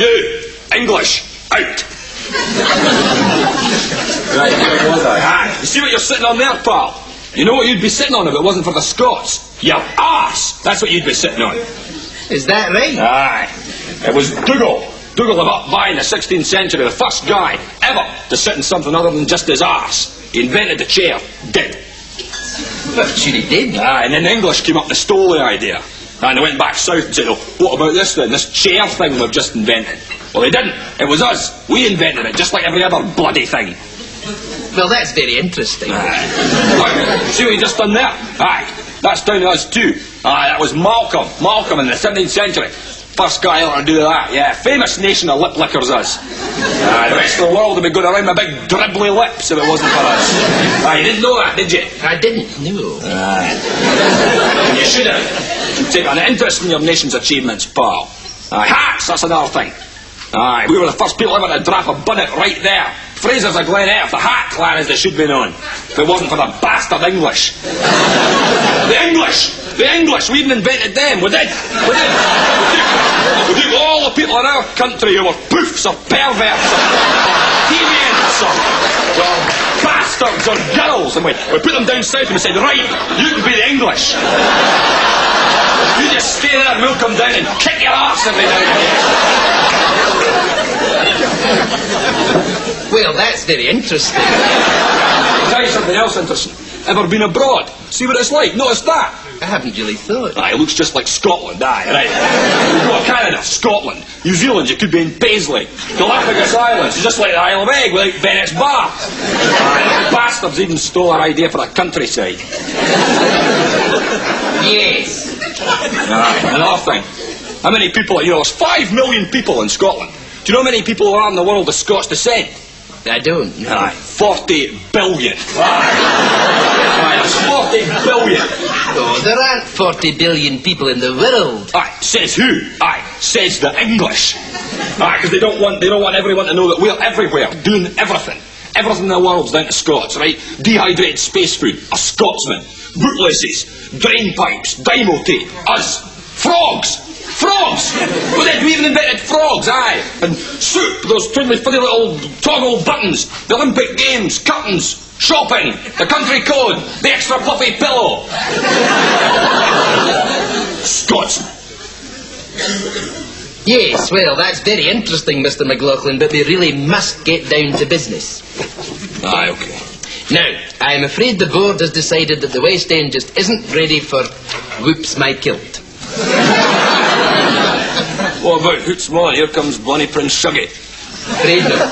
You, English, out. Right, where was I? Aye, you see what you're sitting on there, pal? You know what you'd be sitting on if it wasn't for the Scots? Your arse! That's what you'd be sitting on. Is that right? Aye. It was Dougal. Dougal of Upby in the 16th century, the first guy ever to sit in something other than just his arse. He invented the chair. Did. Well, sure he did. Aye, and then the English came up and stole the idea. And they went back south and said, oh, what about this then? This chair thing we've just invented. Well, they didn't. It was us. We invented it, just like every other bloody thing. Well, that's very interesting. Aye. Look, see what you just done there? Aye, that's down to us too. Aye, that was Malcolm. Malcolm in the 17th century. First guy ever to do that, yeah. Famous nation of lip lickers us. The rest of the world would be going around with big dribbly lips if it wasn't for us. You didn't know that, did you? I didn't, no. You should have. Take an interest in your nation's achievements, pal. Hats, that's another thing. We were the first people ever to draft a bunnet right there. Fraser's of Glen Earth, the hat clan as they should be known. If it wasn't for the bastard English. The English! The English! We even invented them. We did. We took all the people in our country who were poofs or perverts or deviants or bastards or girls, and we put them down south and we said, right, you can be the English. You just stay there and we'll come down and kick your arse every now and then. Well, that's very interesting. I'll tell you something else interesting. Ever been abroad? See what it's like? Notice that? I haven't really thought. It looks just like Scotland, right. You go to Canada, Scotland, New Zealand, you could be in Paisley. Galapagos Islands, it's just like the Isle of Egg without Bennett's Bar. Bastards even stole our idea for the countryside. Yes. Another thing. How many people, there's 5 million people in Scotland. Do you know how many people there are in the world of Scots descent? I don't. No. 40 billion. There's 40 billion. Oh, there aren't 40 billion people in the world. Says who? Says the English. Because they don't want everyone to know that we're everywhere, doing everything. Everything in the world's down to Scots, right? Dehydrated space food, a Scotsman. Bootlaces, drain pipes, dymo tape, us. Frogs! Frogs! Well, then we even invented frogs, and soup, those twiddly funny little toggle buttons, the Olympic Games, curtains, shopping, the country code, the extra puffy pillow. Scotsman. Yes, well, that's very interesting, Mr. McLaughlin, but we really must get down to business. Okay. Now, I'm afraid the board has decided that the West End just isn't ready for Whoops My Kilt. What about Hoots Mon? Here comes Bonnie Prince Shuggy. Afraid not.